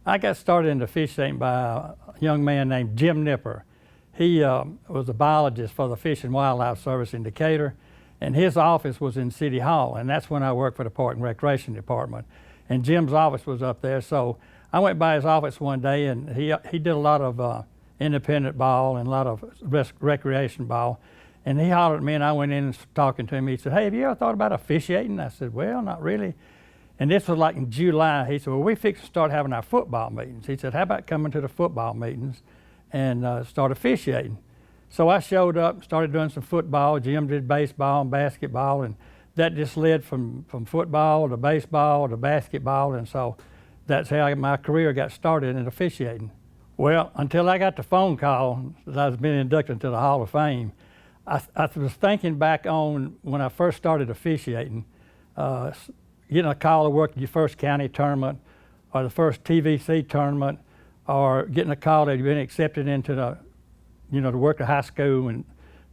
I got started in officiating by a young man named Jim Nipper. He was a biologist for the Fish and Wildlife Service in Decatur, and his office was in City Hall, and that's when I worked for the Park and Recreation Department. And Jim's office was up there, so I went by his office one day, and he did a lot of independent ball and a lot of recreation ball. And he hollered at me, and I went in and talking to him. He said, "Hey, have you ever thought about officiating?" I said, "Well, not really." And this was like in July. He said, "Well, we fixed to start having our football meetings." He said, "How about coming to the football meetings and start officiating?" So I showed up, started doing some football. Jim did baseball and basketball, and that just led from football to baseball to basketball. And so that's how my career got started in officiating. Well, until I got the phone call that I was being inducted into the Hall of Fame, I was thinking back on when I first started officiating, getting a call to work at your first county tournament or the first TVC tournament, or getting a call that you've been accepted into the, to work at high school. And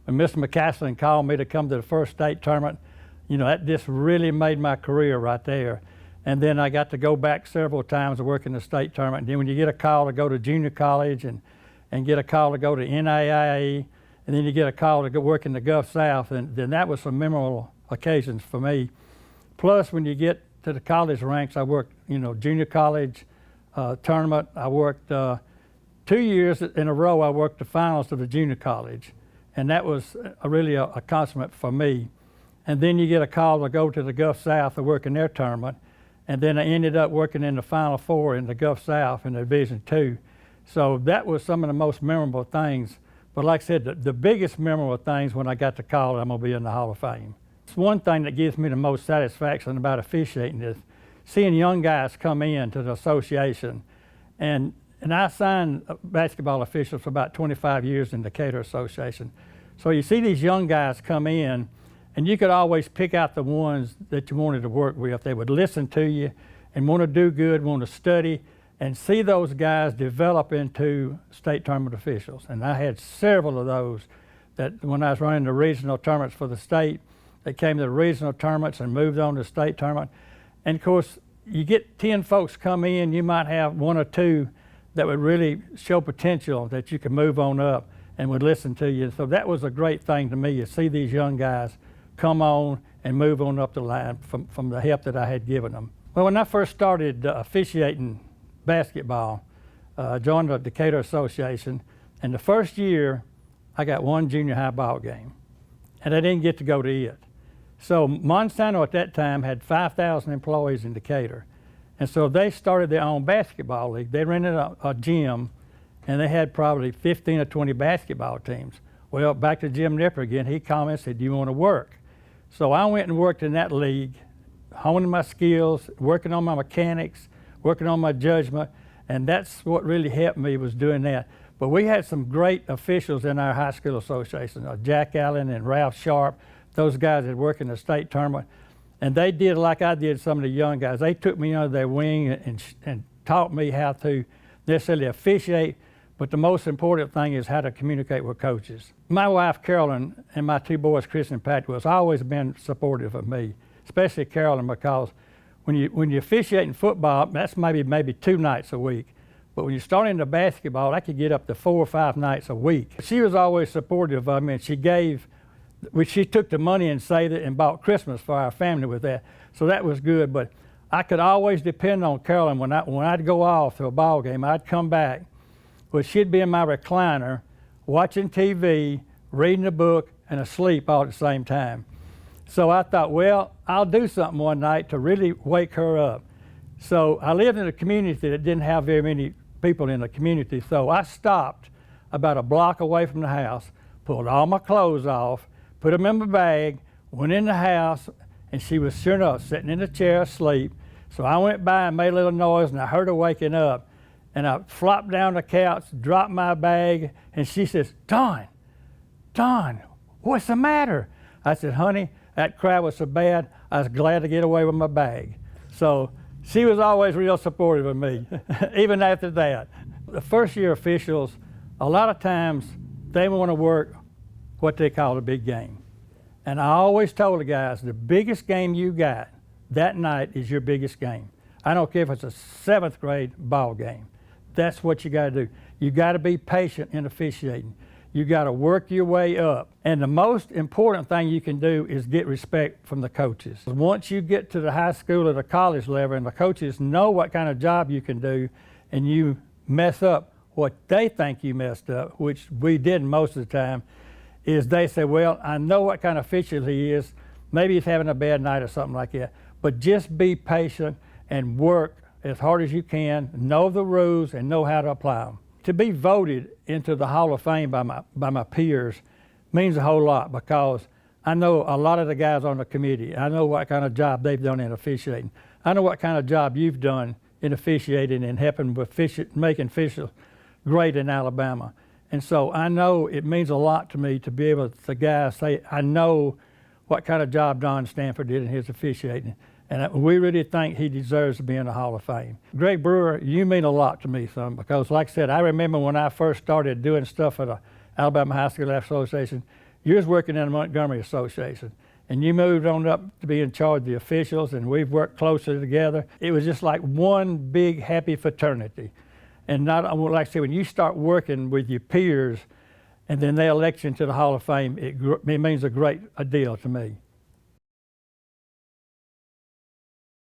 when Mr. McCaslin called me to come to the first state tournament, that just really made my career right there. And then I got to go back several times to work in the state tournament. And then when you get a call to go to junior college and get a call to go to NAIA, and then you get a call to go work in the Gulf South, and then that was some memorable occasions for me. Plus, when you get to the college ranks, I worked, junior college tournament. I worked 2 years in a row. I worked the finals of the junior college, and that was really a consummate for me. And then you get a call to go to the Gulf South to work in their tournament, and then I ended up working in the Final Four in the Gulf South in Division II. So that was some of the most memorable things. But like I said, the biggest memorable things when I got the call that I'm going to be in the Hall of Fame. It's one thing that gives me the most satisfaction about officiating is seeing young guys come in to the association. And I signed basketball officials for about 25 years in the Decatur Association. So you see these young guys come in, and you could always pick out the ones that you wanted to work with. They would listen to you and want to do good, want to study, and see those guys develop into state tournament officials. And I had several of those that when I was running the regional tournaments for the state, they came to the regional tournaments and moved on to the state tournament. And of course, you get 10 folks come in, you might have 1 or 2 that would really show potential that you could move on up and would listen to you. So that was a great thing to me, to see these young guys come on and move on up the line from the help that I had given them. Well, when I first started officiating basketball, I joined the Decatur Association, and the first year I got 1 junior high ball game, and I didn't get to go to it. So Monsanto at that time had 5,000 employees in Decatur, and so they started their own basketball league. They rented a gym, and they had probably 15 or 20 basketball teams. Well, back to Jim Nipper again, he called me and said, "Do you want to work?" So I went and worked in that league, honing my skills, working on my mechanics, working on my judgment, and that's what really helped me, was doing that. But we had some great officials in our high school association, Jack Allen and Ralph Sharp. Those guys that work in the state tournament, and they did like I did some of the young guys. They took me under their wing and taught me how to necessarily officiate, but the most important thing is how to communicate with coaches. My wife, Carolyn, and my 2 boys, Chris and Patrick, has always been supportive of me, especially Carolyn, because when you officiate in football, that's maybe 2 nights a week. But when you start into basketball, I could get up to 4 or 5 nights a week. She was always supportive of me, and she took the money and saved it and bought Christmas for our family with that. So that was good. But I could always depend on Carolyn. When I'd go off to a ball game, I'd come back. Well, she'd be in my recliner, watching TV, reading a book, and asleep all at the same time. So I thought, well, I'll do something one night to really wake her up. So I lived in a community that didn't have very many people in the community. So I stopped about a block away from the house, pulled all my clothes off, put them in my bag, went in the house, and she was sure enough sitting in the chair asleep. So I went by and made a little noise, and I heard her waking up. And I flopped down the couch, dropped my bag, and she says, Don, what's the matter?" I said, "Honey, that cry was so bad, I was glad to get away with my bag." So she was always real supportive of me, even after that. The first year officials, a lot of times, they want to work what they call a big game. And I always told the guys, the biggest game you got that night is your biggest game. I don't care if it's a 7th grade ball game. That's what you got to do. You got to be patient in officiating. You got to work your way up. And the most important thing you can do is get respect from the coaches. Once you get to the high school or the college level and the coaches know what kind of job you can do, and you mess up what they think you messed up, which we didn't most of the time, is they say, well, I know what kind of official he is. Maybe he's having a bad night or something like that. But just be patient and work as hard as you can, know the rules and know how to apply them. To be voted into the Hall of Fame by my peers means a whole lot, because I know a lot of the guys on the committee. I know what kind of job they've done in officiating. I know what kind of job you've done in officiating and helping with making officials great in Alabama. And so I know it means a lot to me to be able to guys say, I know what kind of job Don Stanford did in his officiating. And we really think he deserves to be in the Hall of Fame. Greg Brewer, you mean a lot to me, son, because like I said, I remember when I first started doing stuff for the Alabama High School Association, you was working in the Montgomery Association, and you moved on up to be in charge of the officials, and we've worked closely together. It was just like one big happy fraternity. And not, like I said, when you start working with your peers and then they elect you into the Hall of Fame, it means a great deal to me.